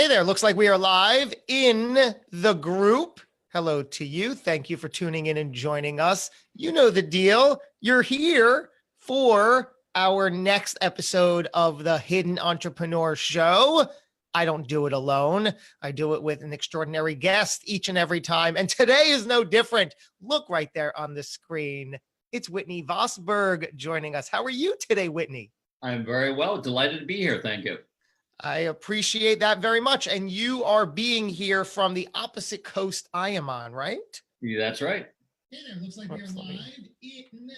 Hey there, looks like we are live in the group. Hello to you. Thank you for tuning in and joining us. You know the deal. You're here for our next episode of the Hidden Entrepreneur Show. I don't do it alone. I do it with an extraordinary guest each and every time. And today is no different. Look right there on the screen. It's Whitney Vosburgh joining us. How are you today, Whitney? I'm very well. Delighted to be here. Thank you. I appreciate that very much. And you are being here from the opposite coast I am on, right? Yeah, that's right. Hey there, looks like we're live in.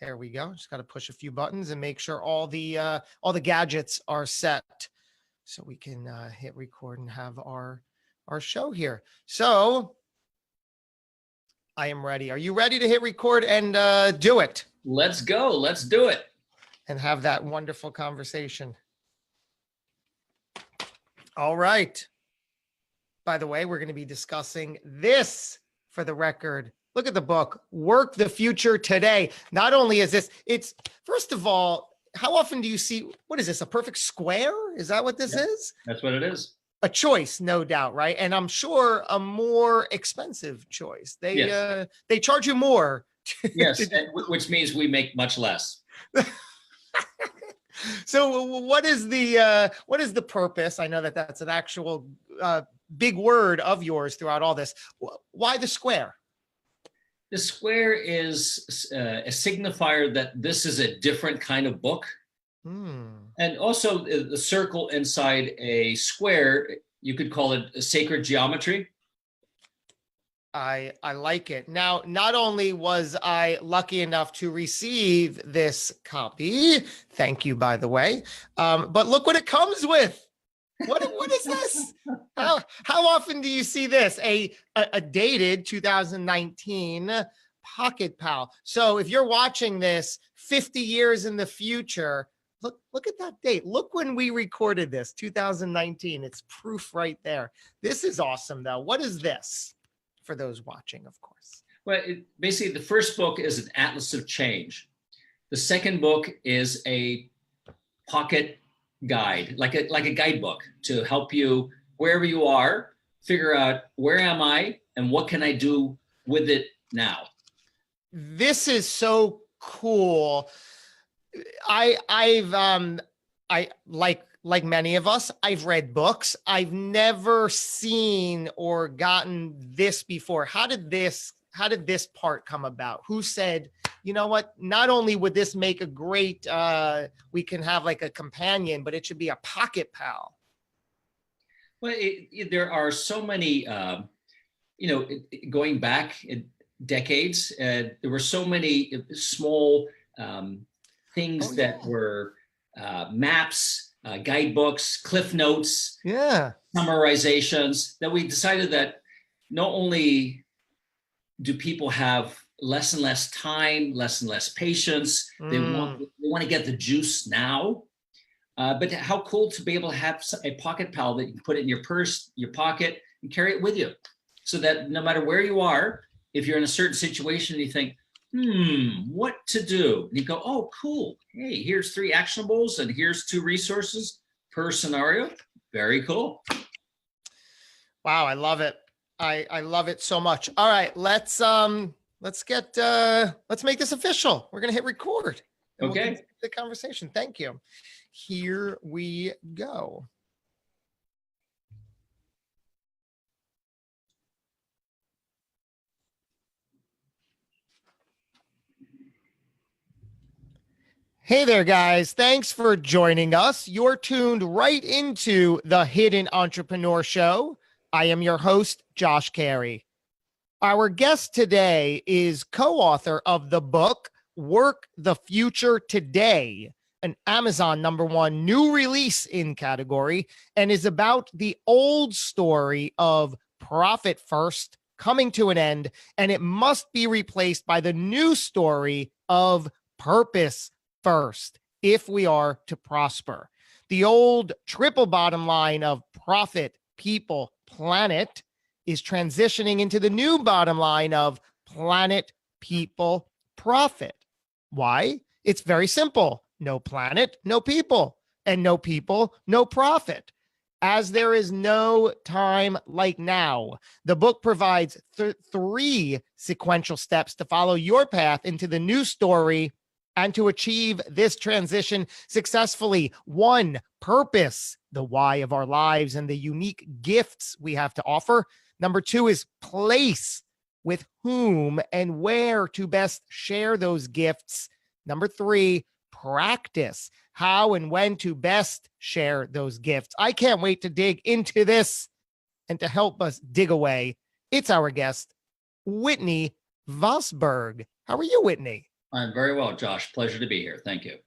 There we go. Just got to push a few buttons and make sure all the gadgets are set so we can hit record and have our show here. So I am ready. Are you ready to hit record and do it? Let's go. Let's do it. And have that wonderful conversation. All right. By the way, we're going to be discussing this for the record. Look at the book, Work the Future Today. Not only is this, it's, first of all, how often do you see, what is this, a perfect square? Is that what this is? That's what it is. A choice, no doubt, right? And I'm sure a more expensive choice. They charge you more. Yes, which means we make much less. So what is the purpose? I know that that's an actual big word of yours throughout all this. Why the square? The square is a signifier that this is a different kind of book. And also the circle inside a square, you could call it a sacred geometry. I like it. Now, not only was I lucky enough to receive this copy, thank you, by the way, but look what it comes with. What is this? How often do you see this? A dated 2019 Pocket Pal. So if you're watching this 50 years in the future, look at that date. Look when we recorded this, 2019. It's proof right there. This is awesome, though. What is this? For those watching, of course. Well, basically, the first book is an atlas of change. The second book is a pocket guide, like a guidebook to help you wherever you are, figure out where am I and what can I do with it now. This is so cool. I like many of us, I've read books. I've never seen or gotten this before. How did this part come about? Who said, you know what, not only would this make a great, we can have like a companion, but it should be a pocket pal? Well, there are so many, going back decades, there were so many small things that were maps, guidebooks, cliff notes, summarizations, that we decided that not only do people have less and less time, less and less patience, they want to get the juice now, but how cool to be able to have a pocket pal that you can put it in your purse, your pocket, and carry it with you, so that no matter where you are, if you're in a certain situation, you think, what to do? And you go, oh, cool. Hey, here's 3 actionables and here's 2 resources per scenario. Very cool. Wow, I love it. I love it so much. All right, let's make this official. We're gonna hit record. Okay. We'll the conversation. Thank you. Here we go. Hey there, guys. Thanks for joining us. You're tuned right into the Hidden Entrepreneur Show. I am your host, Josh Cary. Our guest today is co-author of the book, Work the Future Today, an Amazon #1 new release in category, and is about the old story of profit first coming to an end, and it must be replaced by the new story of purpose first if we are to prosper. The old triple bottom line of profit, people, planet is transitioning into the new bottom line of planet, people, profit. Why? It's very simple. No planet, no people, and no people, no profit. As there is no time like now. The book provides three sequential steps to follow your path into the new story and to achieve this transition successfully. One, purpose, the why of our lives and the unique gifts we have to offer. Number two is place, with whom and where to best share those gifts. Number three, practice, how and when to best share those gifts. I can't wait to dig into this, and to help us dig away, it's our guest, Whitney Vosburgh. How are you, Whitney? I'm very well, Josh. Pleasure to be here. Thank you.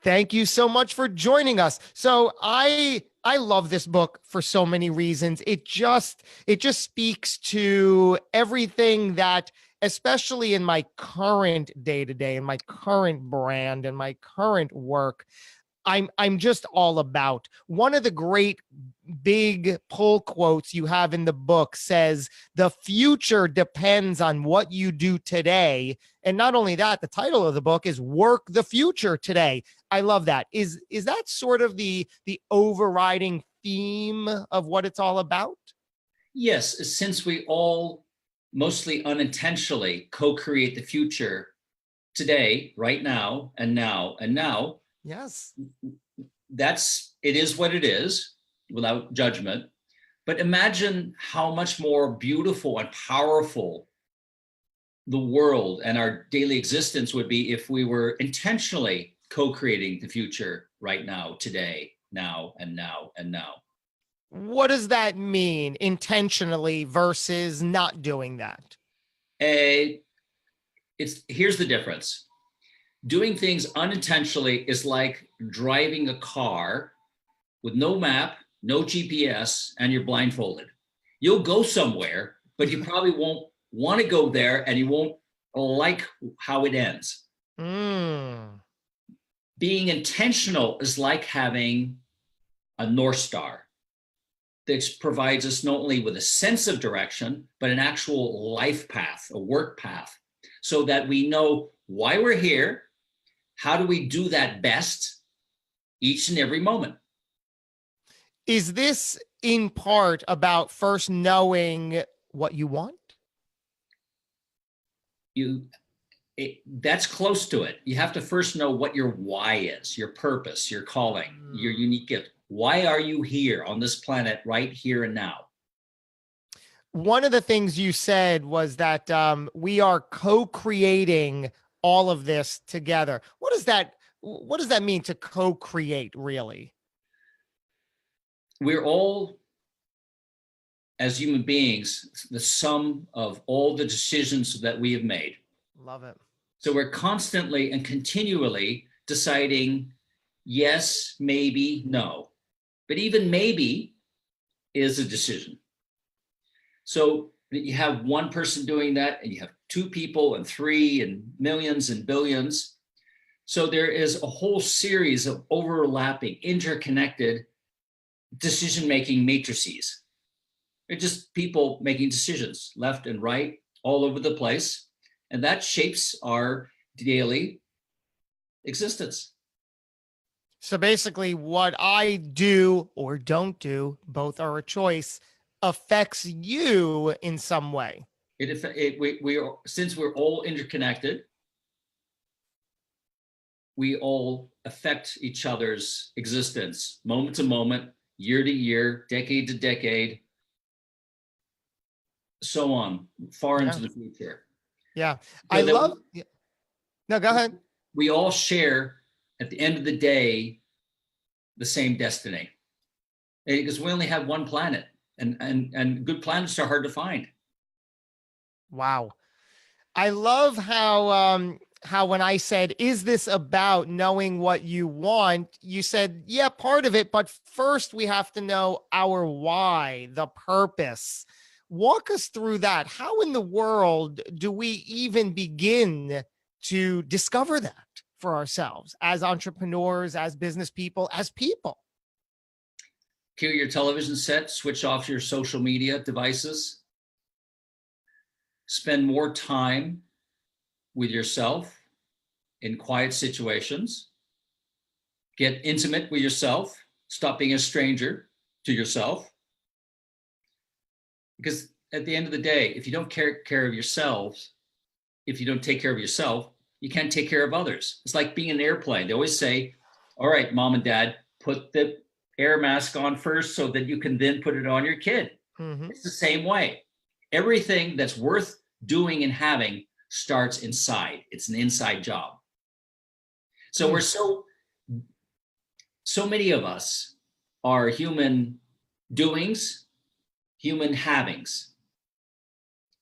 Thank you so much for joining us. So I love this book for so many reasons. It just speaks to everything that, especially in my current day-to-day, in my current brand and my current work, I'm just all about. One of the great big pull quotes you have in the book says, "The future depends on what you do today." And not only that, the title of the book is "Work the Future Today." I love that. Is that sort of the overriding theme of what it's all about? Yes, since we all mostly unintentionally co-create the future today, right now, and now, and now. Yes. It is what it is without judgment. But imagine how much more beautiful and powerful the world and our daily existence would be if we were intentionally co-creating the future right now, today, now, and now, and now. What does that mean, intentionally versus not doing that? Here's the difference. Doing things unintentionally is like driving a car with no map, no GPS, and you're blindfolded. You'll go somewhere, but you probably won't want to go there, and you won't like how it ends. Being intentional is like having a North Star that provides us not only with a sense of direction, but an actual life path, a work path, so that we know why we're here. How do we do that best each and every moment? Is this in part about first knowing what you want? That's close to it. You have to first know what your why is, your purpose, your calling, your unique gift. Why are you here on this planet right here and now? One of the things you said was that we are co-creating all of this together. What does that mean, to co-create, really? We're all, as human beings, the sum of all the decisions that we have made. Love it. So we're constantly and continually deciding yes, maybe, no. But even maybe is a decision. So you have one person doing that, and you have two people and three and millions and billions. So there is a whole series of overlapping, interconnected decision-making matrices. They're just people making decisions left and right all over the place. And that shapes our daily existence. So basically, what I do or don't do, both are a choice, affects you in some way. Since we're all interconnected, we all affect each other's existence, moment to moment, year to year, decade to decade, so on, far into the future. Yeah. So no, go ahead. We all share, at the end of the day, the same destiny, because we only have one planet, and good planets are hard to find. Wow. I love how when I said, is this about knowing what you want? You said, yeah, part of it, but first we have to know our why, the purpose. Walk us through that. How in the world do we even begin to discover that for ourselves as entrepreneurs, as business people, as people? Cue your television set, switch off your social media devices, spend more time with yourself in quiet situations, get intimate with yourself, stop being a stranger to yourself. Because at the end of the day, if you don't take care of yourselves, if you don't take care of yourself, you can't take care of others. It's like being an airplane. They always say, all right, mom and dad, put the air mask on first so that you can then put it on your kid. Mm-hmm. It's the same way. Everything that's worth doing and having starts inside. It's an inside job. So we're so many of us are human doings, human havings.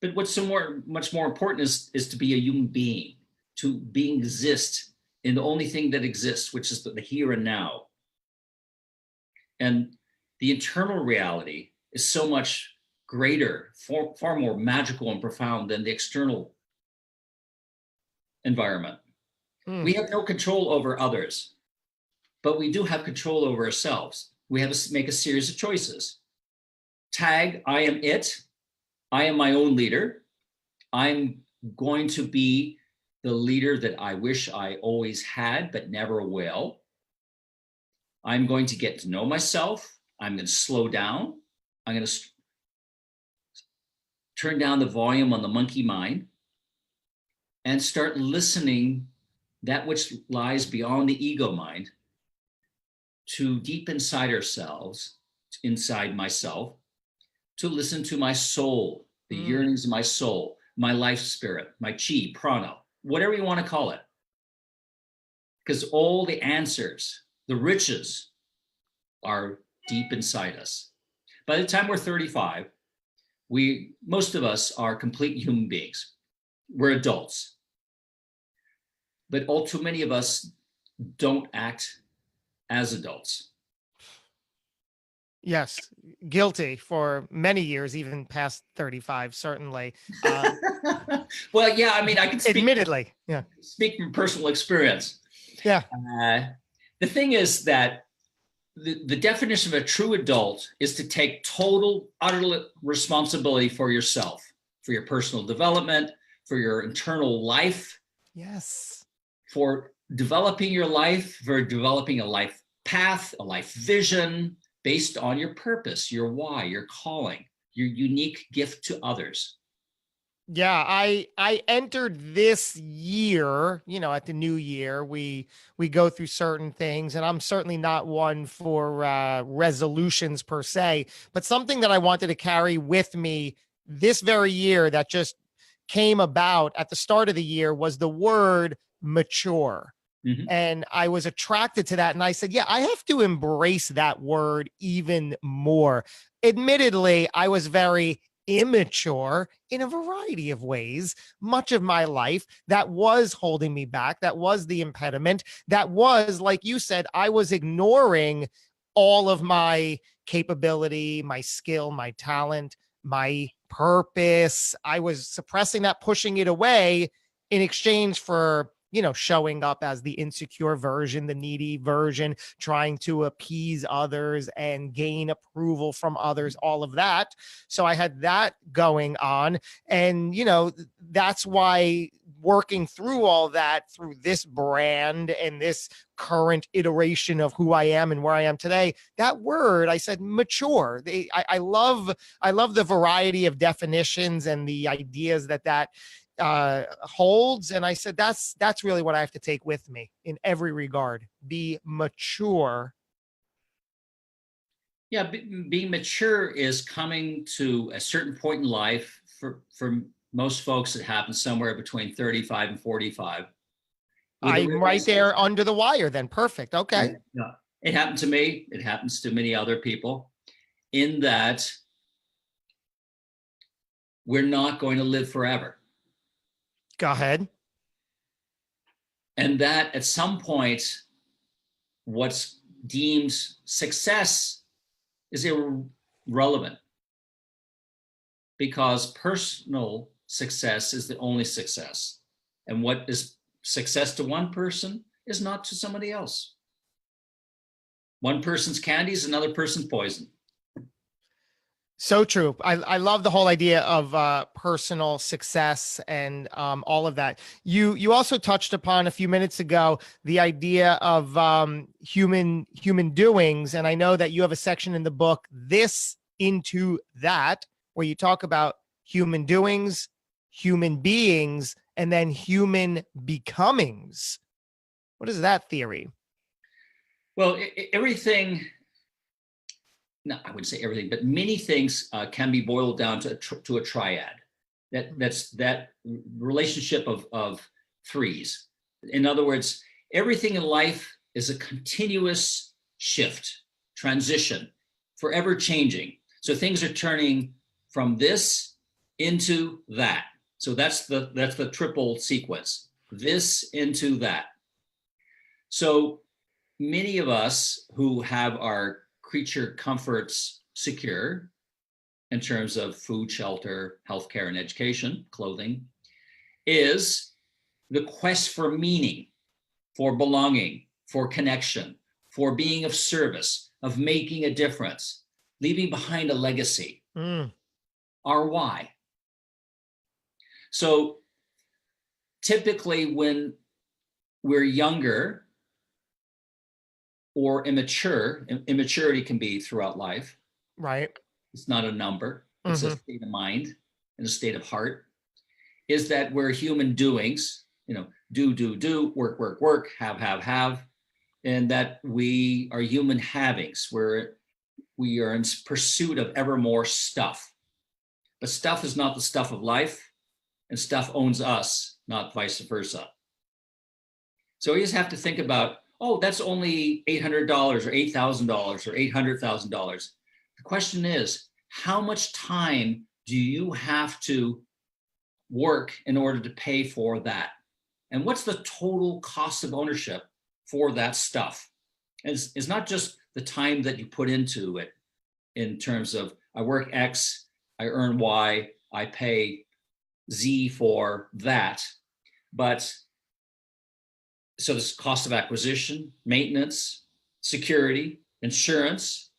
But what's much more important is to be a human being, to exist in the only thing that exists, which is the here and now. And the internal reality is so much greater, far more magical and profound than the external environment. We have no control over others, but we do have control over ourselves. We have to make a series of choices. Tag, I am it. I am my own leader. I'm going to be the leader that I wish I always had, but never will. I'm going to get to know myself. I'm going to slow down. I'm going to turn down the volume on the monkey mind and start listening that which lies beyond the ego mind to deep inside ourselves, inside myself, to listen to my soul, the yearnings of my soul, my life spirit, my chi, prana, whatever you want to call it. Because all the answers, the riches are deep inside us. By the time we're 35, most of us are complete human beings. We're adults. But all too many of us don't act as adults. Yes, guilty for many years, even past 35, certainly. Well, yeah, I mean, I can speak. Admittedly, yeah. Speak from personal experience. Yeah. The thing is that the definition of a true adult is to take total, utter responsibility for yourself, for your personal development, for your internal life. Yes. For developing your life, for developing a life path, a life vision based on your purpose, your why, your calling, your unique gift to others. Yeah, I entered this year, at the new year, we go through certain things, and I'm certainly not one for resolutions per se, but something that I wanted to carry with me this very year that just came about at the start of the year was the word mature. Mm-hmm. And I was attracted to that. And I said, yeah, I have to embrace that word even more. Admittedly, I was very immature in a variety of ways. Much of my life that was holding me back. That was the impediment. That was, like you said, I was ignoring all of my capability, my skill, my talent, my purpose. I was suppressing that, pushing it away in exchange for showing up as the insecure version, the needy version, trying to appease others and gain approval from others, all of that. So I had that going on. And, that's why working through all that, through this brand and this current iteration of who I am and where I am today, that word, I said, mature. I love the variety of definitions and the ideas that holds. And I said, that's really what I have to take with me in every regard. Be mature. Yeah, being mature is coming to a certain point in life. For most folks, it happens somewhere between 35 and 45. I'm right there under the wire then. Perfect. Okay. Yeah. It happened to me. It happens to many other people, in that we're not going to live forever. Go ahead. And that at some point, what's deemed success is irrelevant, because personal success is the only success. And what is success to one person is not to somebody else. One person's candy is another person's poison. So true. I love the whole idea of personal success and all of that. You also touched upon a few minutes ago the idea of human doings, and I know that you have a section in the book, This Into That, where you talk about human doings, human beings, and then human becomings. What is that theory? Well, everything, no, I wouldn't say everything, but many things can be boiled down to a triad. That's that relationship of threes. In other words, everything in life is a continuous shift, transition, forever changing. So things are turning from this into that. So that's the triple sequence. This into that. So many of us who have our creature comforts secure in terms of food, shelter, healthcare, and education, clothing, is the quest for meaning, for belonging, for connection, for being of service, of making a difference, leaving behind a legacy. Our why. So typically when we're younger or immature, immaturity can be throughout life. Right. It's not a number. It's a state of mind and a state of heart. Is that we're human doings, do, work, have, and that we are human havings, where we are in pursuit of ever more stuff. But stuff is not the stuff of life, and stuff owns us, not vice versa. So we just have to think about, oh, that's only $800 or $8,000 or $800,000. The question is, how much time do you have to work in order to pay for that? And what's the total cost of ownership for that stuff? It's not just the time that you put into it in terms of I work X, I earn Y, I pay Z for that. But so there's cost of acquisition, maintenance, security, insurance,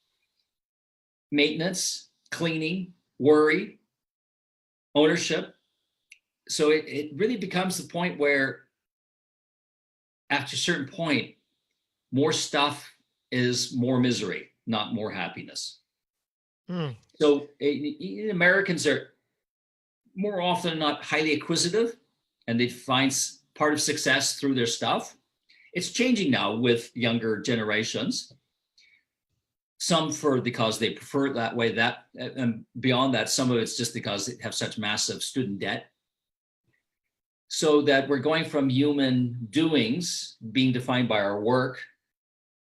maintenance, cleaning, worry, ownership. So it really becomes the point where after a certain point, more stuff is more misery, not more happiness. So Americans are more often than not highly acquisitive, and they find part of success through their stuff. It's changing now with younger generations. Some because they prefer it that way. That and beyond that, some of it's just because they have such massive student debt. So that we're going from human doings being defined by our work,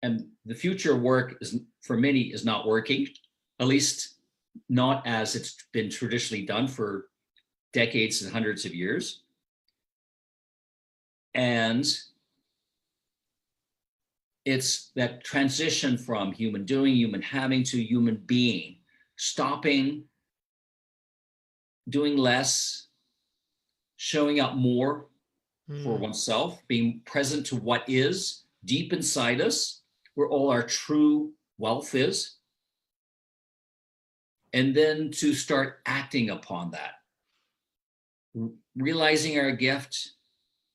and the future work is for many is not working, at least not as it's been traditionally done for decades and hundreds of years. And it's that transition from human doing, human having to human being, stopping, doing less, showing up more for oneself, being present to what is deep inside us, where all our true wealth is. And then to start acting upon that, realizing our gift,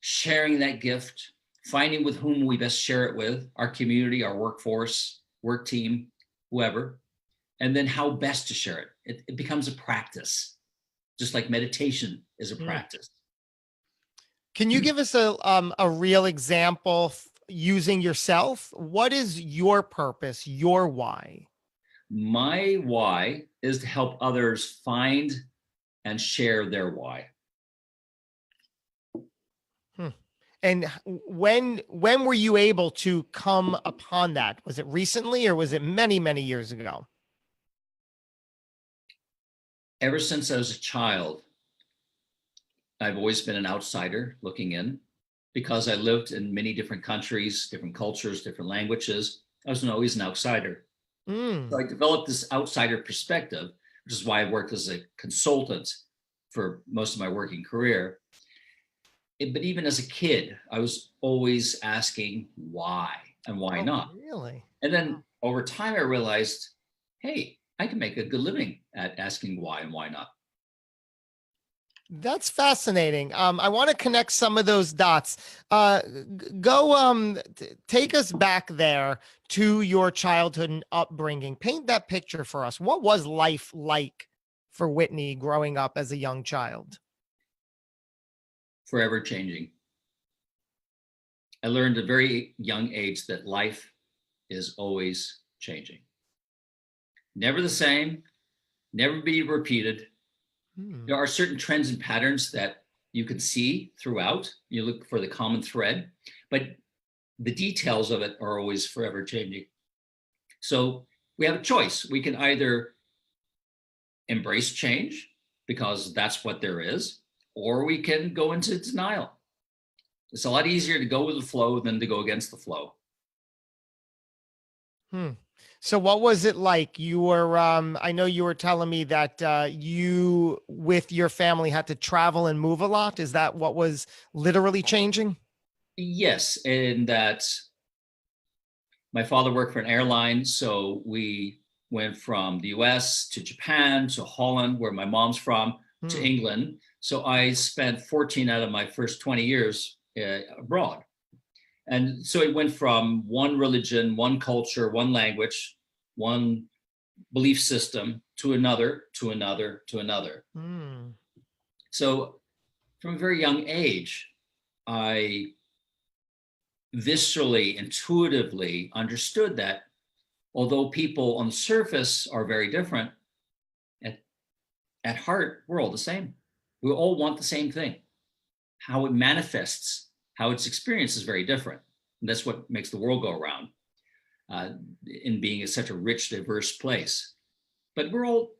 sharing that gift, finding with whom we best share it with, our community, our workforce, work team, whoever, and then how best to share it. It becomes a practice, just like meditation is a practice. Can you give us a real example using yourself? What is your purpose, your why? My why is to help others find and share their why. And when were you able to come upon that? Was it recently or was it many, many years ago? Ever since I was a child, I've always been an outsider looking in, because I lived in many different countries, different cultures, different languages. I was always an outsider. So I developed this outsider perspective, which is why I worked as a consultant for most of my working career. But even as a kid, I was always asking why and why not. Really? And then over time, I realized, hey, I can make a good living at asking why and why not. That's fascinating. I want to connect some of those dots. Take us back there to your childhood and upbringing. Paint that picture for us. What was life like for Whitney growing up as a young child? Forever changing. I learned at a very young age that life is always changing. Never the same, never be repeated. There are certain trends and patterns that you can see throughout. You look for the common thread, but the details of it are always forever changing. So we have a choice. We can either embrace change because that's what there is, or we can go into denial. It's a lot easier to go with the flow than to go against the flow. So what was it like? You were, I know you were telling me that you, with your family, had to travel and move a lot. Is that what was literally changing? Yes, and that my father worked for an airline, so we went from the US to Japan to Holland, where my mom's from, to England. So I spent 14 out of my first 20 years abroad. And so it went from one religion, one culture, one language, one belief system to another, to another, to another. So from a very young age, I viscerally, intuitively understood that although people on the surface are very different, at heart, we're all the same. We all want the same thing. How it manifests, how it's experienced is very different. And that's what makes the world go around in being such a rich, diverse place. But we're all,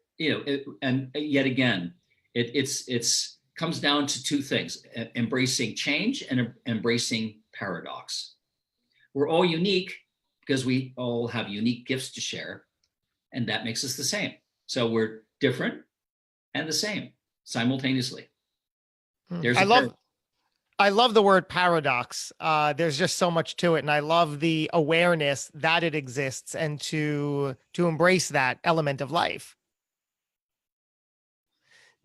and yet again, it's comes down to two things: embracing change and embracing paradox. We're all unique because we all have unique gifts to share, and that makes us the same. So we're different and the same simultaneously. I love the word paradox. There's just so much to it, and I love the awareness that it exists and to embrace that element of life.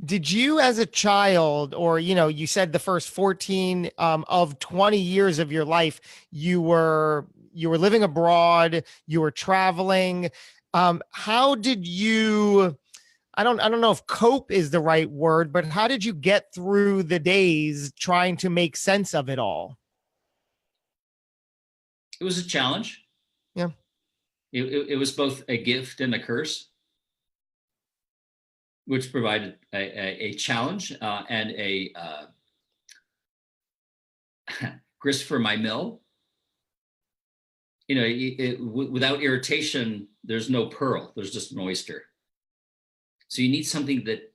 Did you, as a child, or you said the first 14 of 20 years of your life, you were living abroad, you were traveling. How did you? I don't know if cope is the right word, but how did you get through the days trying to make sense of it all? It was a challenge. Yeah. It was both a gift and a curse, which provided a challenge and a grist for my mill. Without irritation, there's no pearl. There's just an oyster. So you need something that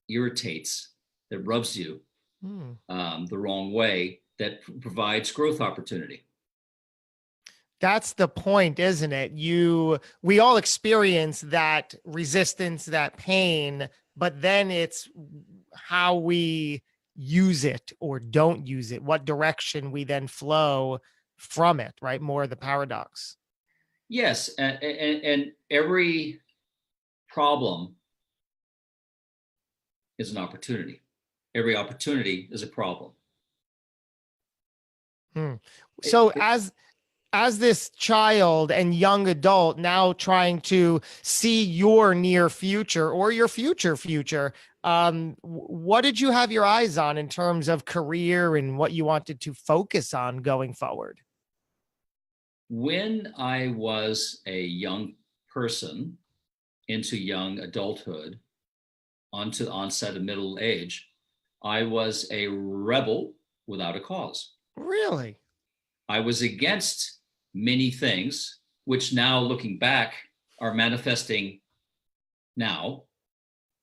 irritates, that rubs you the wrong way, that provides growth opportunity. That's the point, isn't it? We all experience that resistance, that pain, but then it's how we use it or don't use it, what direction we then flow from it, right? More the paradox. Yes, and every problem is an opportunity. Every opportunity is a problem. So as this child and young adult now trying to see your near future or your future, what did you have your eyes on in terms of career and what you wanted to focus on going forward? When I was a young person into young adulthood, onto the onset of middle age, I was a rebel without a cause. Really? I was against many things, which now looking back are manifesting now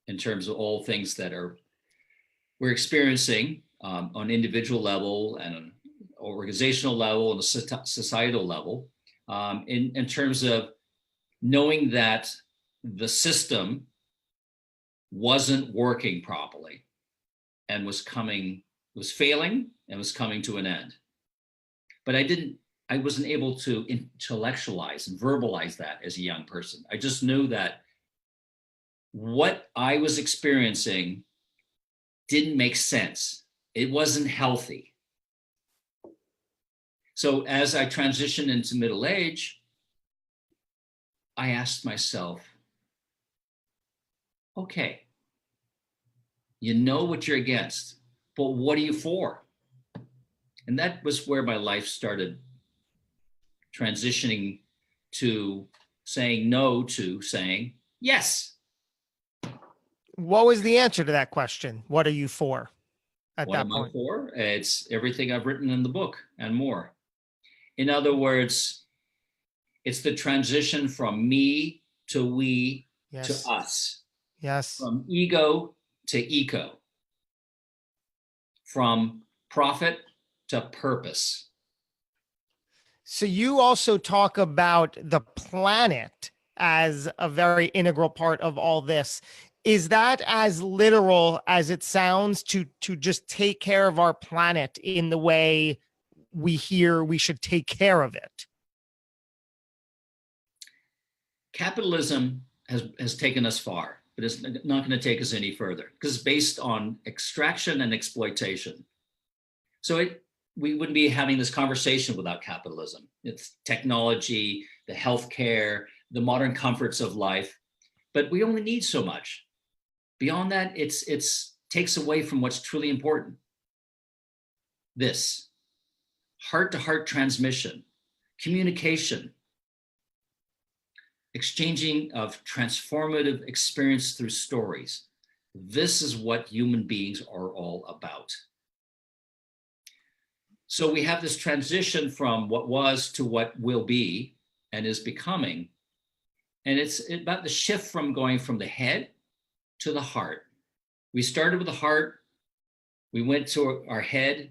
in terms of all things that we're experiencing on individual level and on organizational level and a societal level, in terms of knowing that the system wasn't working properly and was failing and was coming to an end. But I wasn't able to intellectualize and verbalize that as a young person. I just knew that what I was experiencing didn't make sense. It wasn't healthy. So as I transitioned into middle age, I asked myself, okay, you know what you're against, but what are you for? And that was where my life started transitioning to saying no to saying yes. What was the answer to that question? What are you for at What that am I point? for? It's everything I've written in the book and more. In other words, it's the transition from me to we to us. Yes. From ego to eco. From profit to purpose. So you also talk about the planet as a very integral part of all this. Is that as literal as it sounds, to just take care of our planet in the way we hear we should take care of it? Capitalism has taken us far, but it's not going to take us any further because it's based on extraction and exploitation. So we wouldn't be having this conversation without capitalism. It's technology, the healthcare, the modern comforts of life, but we only need so much. Beyond that, it's takes away from what's truly important. This heart-to-heart transmission, communication, exchanging of transformative experience through stories. This is what human beings are all about. So we have this transition from what was to what will be and is becoming. And it's about the shift from going from the head to the heart. We started with the heart, we went to our head,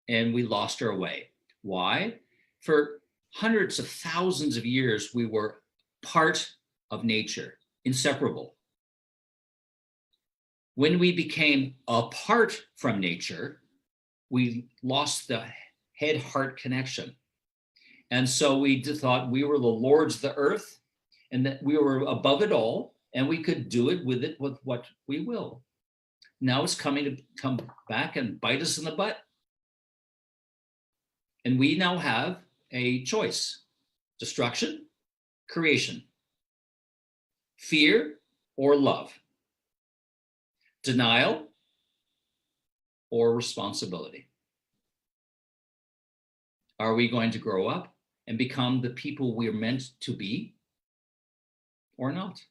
and we lost our way. Why? For hundreds of thousands of years, we were part of nature, inseparable. When we became apart from nature, we lost the head-heart connection. And so we thought we were the lords of the earth and that we were above it all and we could do it with what we will. Now it's coming to come back and bite us in the butt. And we now have a choice: destruction, creation, fear or love, denial or responsibility. Are we going to grow up and become the people we're meant to be or not?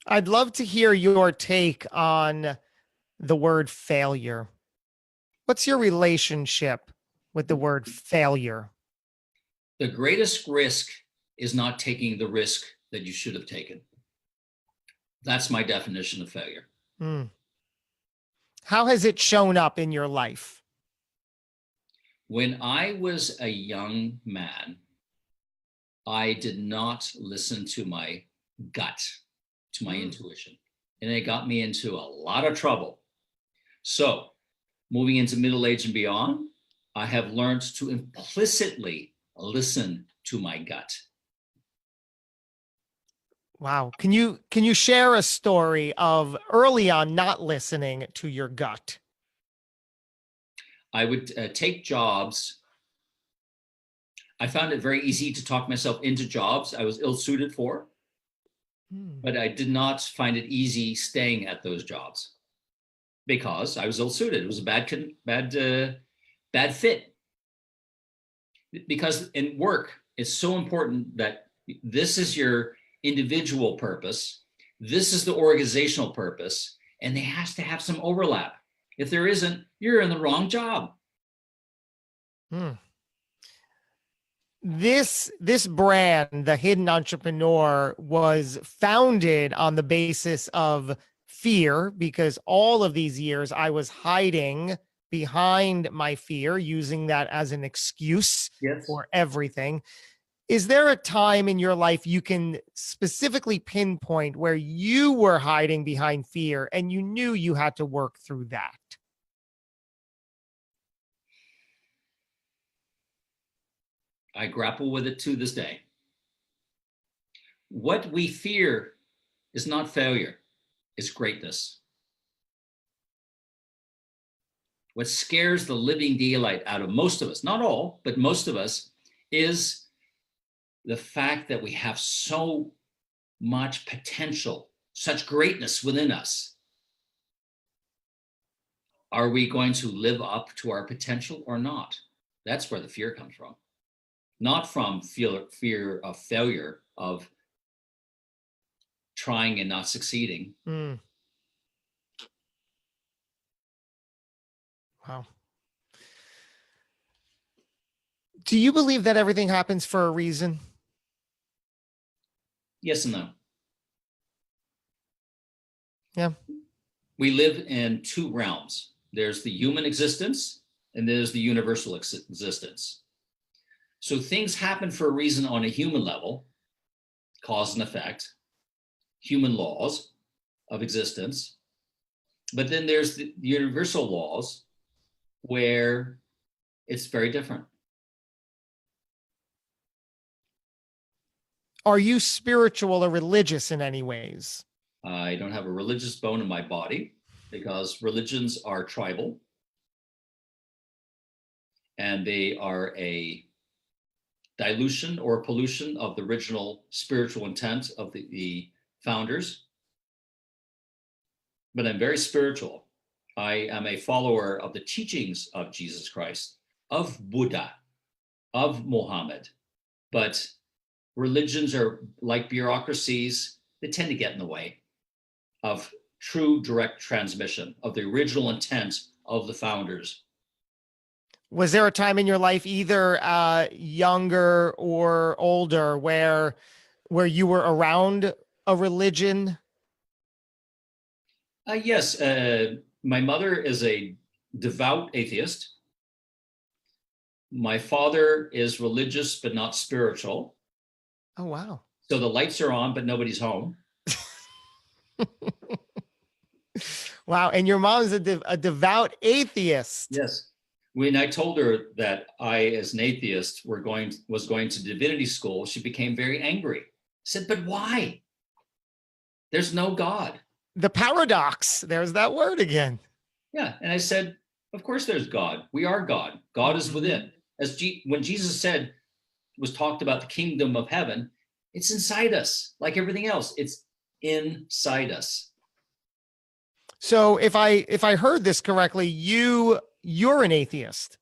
I'd love to hear your take on the word failure. What's your relationship with the word failure? The greatest risk is not taking the risk that you should have taken. That's my definition of failure. How has it shown up in your life? When I was a young man, I did not listen to my gut, to my intuition, and it got me into a lot of trouble. So moving into middle age and beyond, I have learned to implicitly listen to my gut. Wow. Can you share a story of early on not listening to your gut? I would take jobs. I found it very easy to talk myself into jobs I was ill-suited for, but I did not find it easy staying at those jobs because I was ill-suited. It was a bad fit. Because in work, it's so important that this is your individual purpose, this is the organizational purpose, and there has to have some overlap. If there isn't, you're in the wrong job. This brand, The Hidden Entrepreneur, was founded on the basis of fear, because all of these years I was hiding behind my fear, using that as an excuse for everything. Is there a time in your life you can specifically pinpoint where you were hiding behind fear and you knew you had to work through that? I grapple with it to this day. What we fear is not failure, it's greatness. What scares the living daylight out of most of us, not all, but most of us, is the fact that we have so much potential, such greatness within us. Are we going to live up to our potential or not? That's where the fear comes from. Not from fear of failure, of trying and not succeeding. Wow. Do you believe that everything happens for a reason? Yes and no. Yeah. We live in two realms. There's the human existence and there's the universal existence. So things happen for a reason on a human level, cause and effect, human laws of existence. But then there's the universal laws where it's very different. Are you spiritual or religious in any ways? I don't have a religious bone in my body because religions are tribal and they are a dilution or pollution of the original spiritual intent of the founders. But I'm very spiritual. I am a follower of the teachings of Jesus Christ, of Buddha, of Muhammad. But religions are like bureaucracies, they tend to get in the way of true direct transmission of the original intent of the founders. Was there a time in your life, either younger or older, where you were around a religion? Yes, my mother is a devout atheist. My father is religious but not spiritual. Oh, wow. So the lights are on, but nobody's home. Wow. And your mom's a devout atheist. Yes. When I told her that I, as an atheist, was going to divinity school, she became very angry. I said, but why? There's no God. The paradox. There's that word again. Yeah. And I said, of course there's God. We are God. God is within. When Jesus was talked about the kingdom of heaven, it's inside us. Like everything else, it's inside us. So if I heard this correctly, you're an atheist.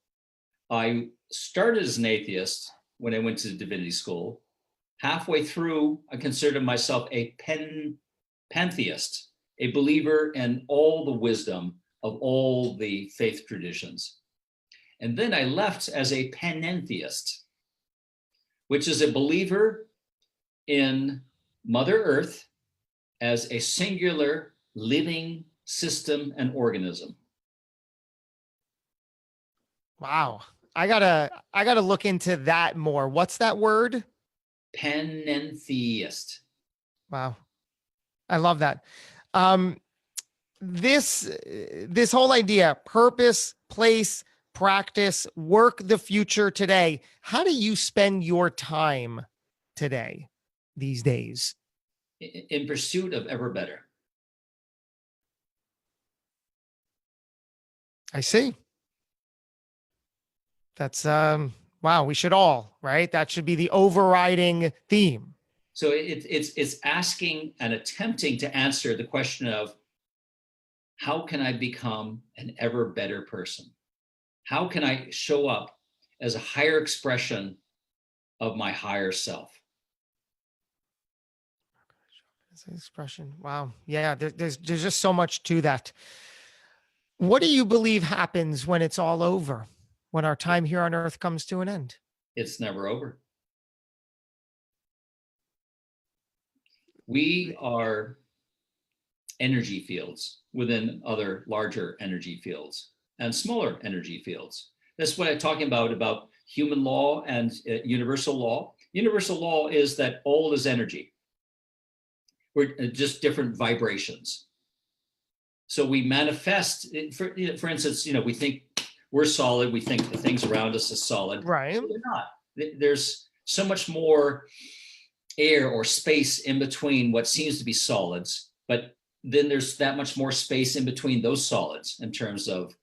I started as an atheist when I went to divinity school. Halfway through, I considered myself a pantheist, a believer in all the wisdom of all the faith traditions. And then I left as a panentheist, which is a believer in Mother Earth as a singular living system and organism. Wow. I gotta look into that more. What's that word? Panentheist. Wow. I love that. This whole idea, purpose, place, practice, work the future today. How do you spend your time today, these days? In pursuit of ever better. I see. That's wow, we should all, right? That should be the overriding theme. So it's asking and attempting to answer the question of, how can I become an ever better person? How can I show up as a higher expression of my higher self? As an expression. Wow. Yeah, there's just so much to that. What do you believe happens when it's all over? When our time here on Earth comes to an end? It's never over. We are energy fields within other larger energy fields and smaller energy fields. That's what I'm talking about human law and universal law. Universal law is that all is energy. We're just different vibrations. So we manifest, for instance, we think we're solid. We think the things around us is solid. Right. But they're not. There's so much more air or space in between what seems to be solids, but then there's that much more space in between those solids in terms of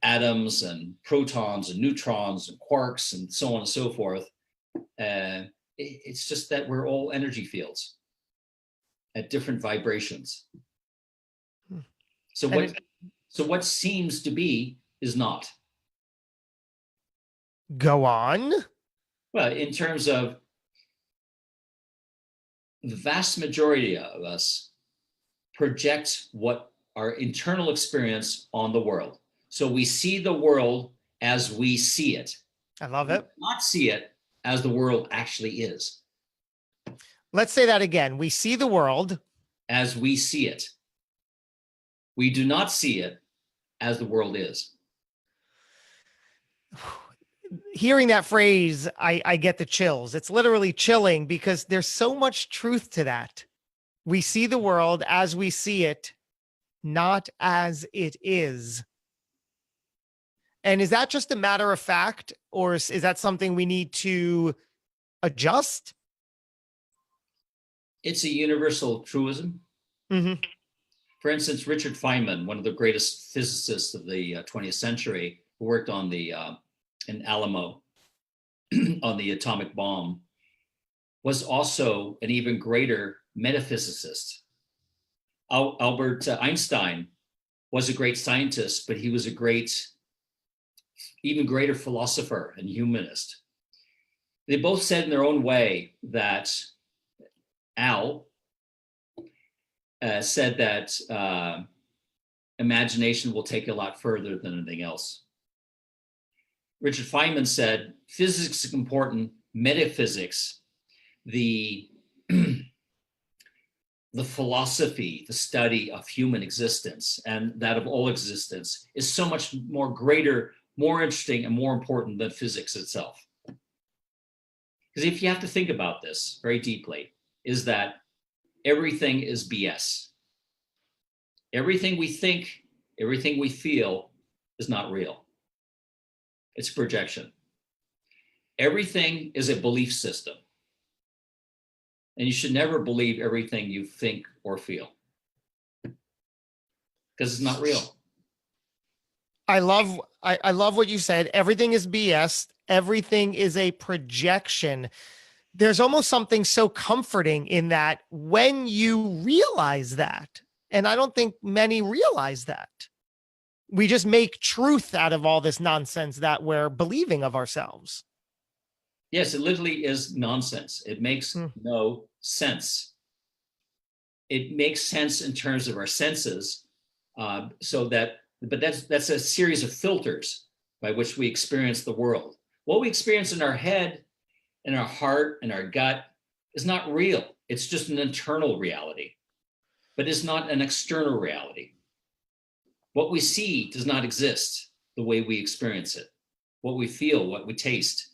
atoms and protons and neutrons and quarks and so on and so forth. It's just that we're all energy fields at different vibrations. So what seems to be is not. Go on. Well, in terms of the vast majority of us project what our internal experience on the world. So we see the world as we see it. I love it. We not see it as the world actually is. Let's say that again. We see the world as we see it. We do not see it as the world is. Hearing that phrase, I get the chills. It's literally chilling because there's so much truth to that. We see the world as we see it, not as it is. And is that just a matter of fact, or is that something we need to adjust? It's a universal truism. Mm-hmm. For instance, Richard Feynman, one of the greatest physicists of the 20th century, who worked on the in Alamo on the atomic bomb, was also an even greater metaphysicist. Albert Einstein was a great scientist, but he was a great, even greater philosopher and humanist. They both said in their own way that Al said that imagination will take you a lot further than anything else. Richard Feynman said, physics is important, metaphysics, the philosophy, the study of human existence and that of all existence is so much more greater, more interesting, and more important than physics itself. Because if you have to think about this very deeply, is that everything is BS. Everything we think, everything we feel is not real. It's a projection. Everything is a belief system. And you should never believe everything you think or feel, because it's not real. I love what you said. Everything is BS. Everything is a projection. There's almost something so comforting in that when you realize that, and I don't think many realize that. We just make truth out of all this nonsense that we're believing of ourselves. Yes, it literally is nonsense. It makes no sense. It makes sense in terms of our senses, but that's a series of filters by which we experience the world. What we experience in our head, in our heart, in our gut is not real. It's just an internal reality, but it's not an external reality. What we see does not exist the way we experience it. What we feel, what we taste.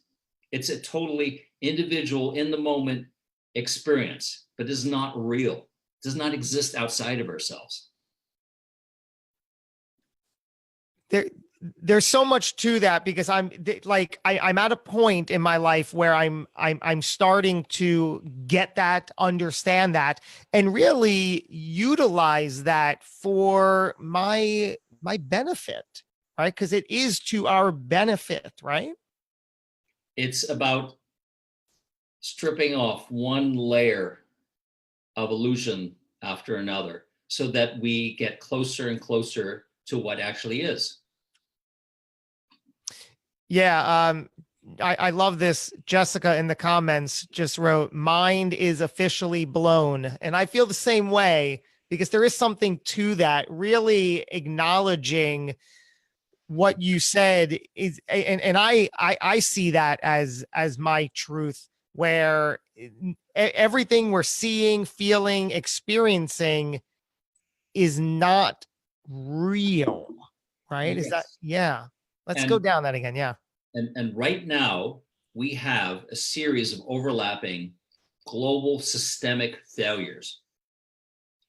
It's a totally individual, in the moment experience, but is not real. It does not exist outside of ourselves. There's so much to that because I'm at a point in my life where I'm starting to get that, understand that, and really utilize that for my benefit, right? Because it is to our benefit, right? It's about stripping off one layer of illusion after another so that we get closer and closer to what actually is. Yeah. I love this. Jessica in the comments just wrote, mind is officially blown. And I feel the same way because there is something to that, really acknowledging what you said is, and I see that as my truth, where everything we're seeing, feeling, experiencing is not real, right? Yes. Is that, yeah. Let's go down that again. Yeah. And right now we have a series of overlapping global systemic failures.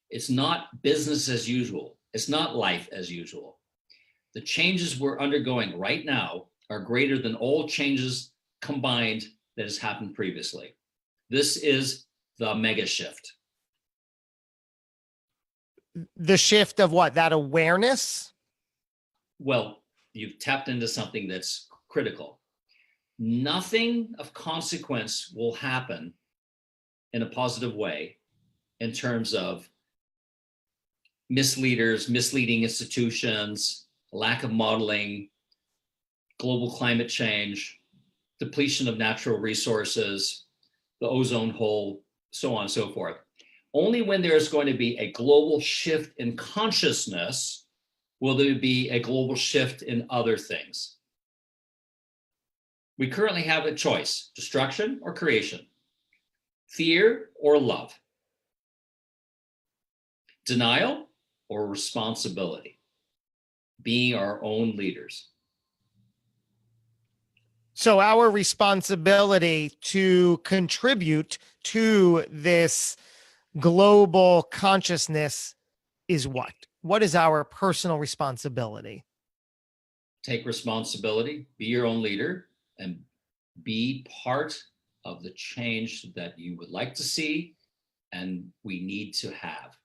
It's not business as usual. It's not life as usual. The changes we're undergoing right now are greater than all changes combined that has happened previously. This is the mega shift. The shift of what? That awareness? Well, you've tapped into something that's critical. Nothing of consequence will happen in a positive way in terms of misleaders, misleading institutions, lack of modeling, global climate change, depletion of natural resources, the ozone hole, so on and so forth. Only when there is going to be a global shift in consciousness will there be a global shift in other things. We currently have a choice: destruction or creation, fear or love, denial or responsibility, being our own leaders. So our responsibility to contribute to this global consciousness is what? What is our personal responsibility? Take responsibility, be your own leader, and be part of the change that you would like to see and we need to have.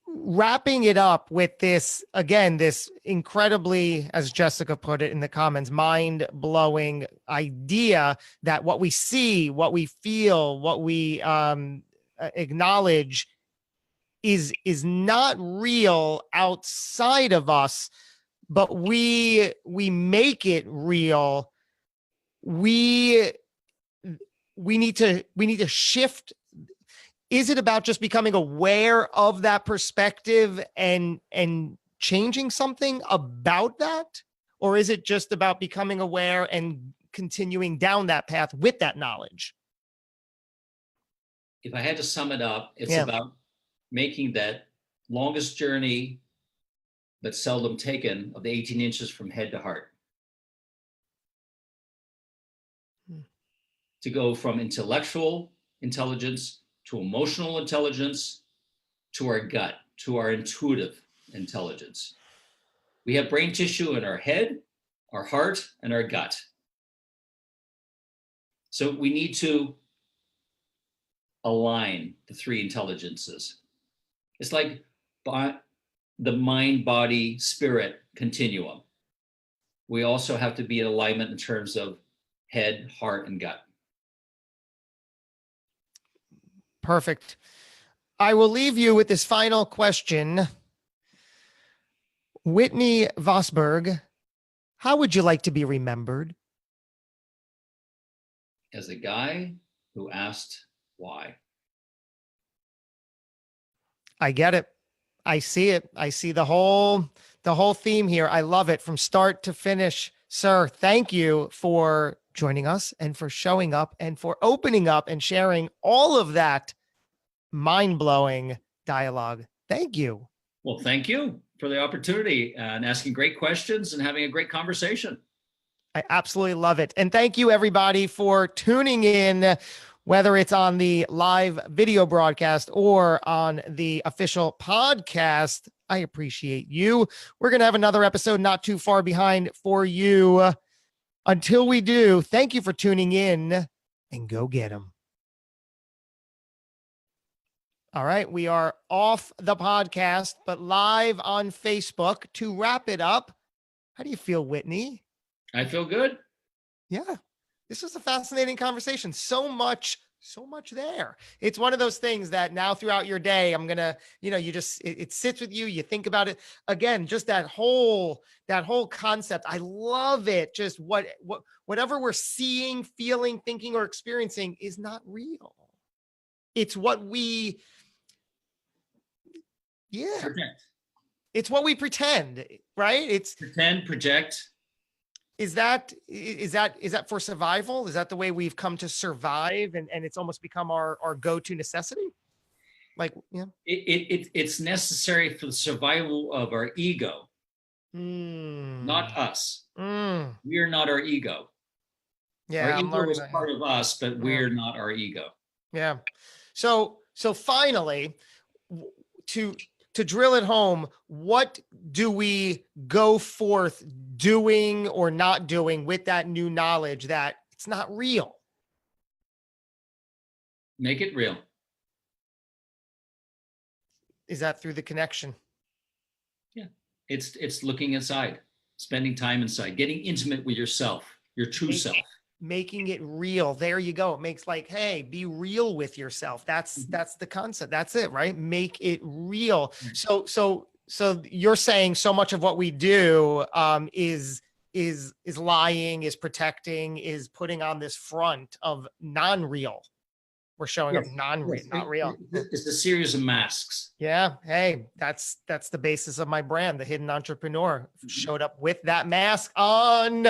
Wrapping it up with this, again, this incredibly, as Jessica put it in the comments, mind-blowing idea that what we see, what we feel, what we acknowledge is not real outside of us, but we make it real. We need to shift. Is it about just becoming aware of that perspective and changing something about that? Or is it just about becoming aware and continuing down that path with that knowledge? If I had to sum it up, it's about making that longest journey but seldom taken of the 18 inches from head to heart. To go from intellectual intelligence to emotional intelligence, to our gut, to our intuitive intelligence. We have brain tissue in our head, our heart, and our gut. So we need to align the three intelligences. It's like the mind, body, spirit continuum. We also have to be in alignment in terms of head, heart, and gut. Perfect. I will leave you with this final question. Whitney Vosburgh, how would you like to be remembered? As a guy who asked why. I get it. I see it. I see the whole theme here. I love it from start to finish. Sir, thank you for joining us and for showing up and for opening up and sharing all of that mind-blowing dialogue. Thank you. Well, thank you for the opportunity and asking great questions and having a great conversation. I absolutely love it. And thank you everybody for tuning in, whether it's on the live video broadcast or on the official podcast. I appreciate you. We're going to have another episode not too far behind for you. Until we do, thank you for tuning in and go get them. All right, we are off the podcast, but live on Facebook. To wrap it up, how do you feel, Whitney? I feel good. Yeah, this was a fascinating conversation. So much there. It's one of those things that now throughout your day, I'm going to, it sits with you. You think about it again, just that whole concept. I love it. Just whatever we're seeing, feeling, thinking, or experiencing is not real. It's what we, Project. It's what we pretend, right? It's pretend, project. Is that for survival? Is that the way we've come to survive and it's almost become our go-to necessity? Like, yeah. It's necessary for the survival of our ego, not us. We are not our ego. Yeah, our ego is part of us, but we're not our ego. Yeah. So finally, to drill it home, what do we go forth doing or not doing with that new knowledge that it's not real? Make it real. Is that through the connection? Yeah. It's looking inside, spending time inside, getting intimate with yourself, your true self. Making it real. There you go. It makes like, hey, be real with yourself. That's the concept. That's it, right? Make it real. So you're saying so much of what we do is lying, is protecting, is putting on this front of non-real. We're showing up non-real, not real. It's a series of masks. Yeah. Hey, that's the basis of my brand, the Hidden Entrepreneur. Showed up with that mask on.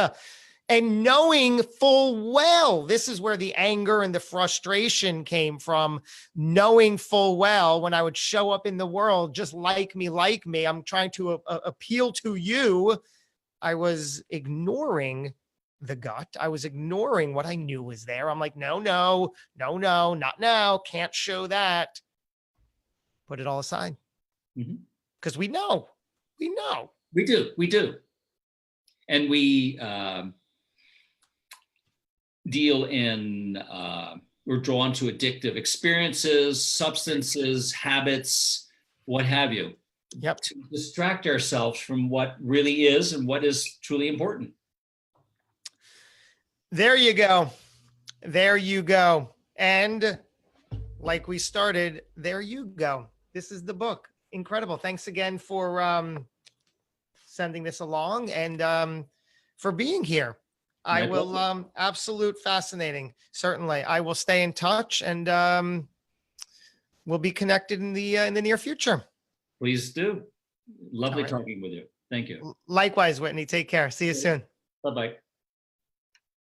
And knowing full well, this is where the anger and the frustration came from, knowing full well when I would show up in the world, just like me, I'm trying to appeal to you. I was ignoring the gut. I was ignoring what I knew was there. I'm like, no, not now. Can't show that. Put it all aside. Because we know. We do. And we deal in, we're drawn to addictive experiences, substances, habits, what have you. Yep. To distract ourselves from what really is and what is truly important. There you go. There you go. And like we started, there you go. This is the book. Incredible. Thanks again for sending this along and for being here. I will, absolute fascinating. Certainly. I will stay in touch and we'll be connected in the near future. Please do. Lovely talking with you. Thank you. Likewise, Whitney. Take care. See you soon. Bye-bye.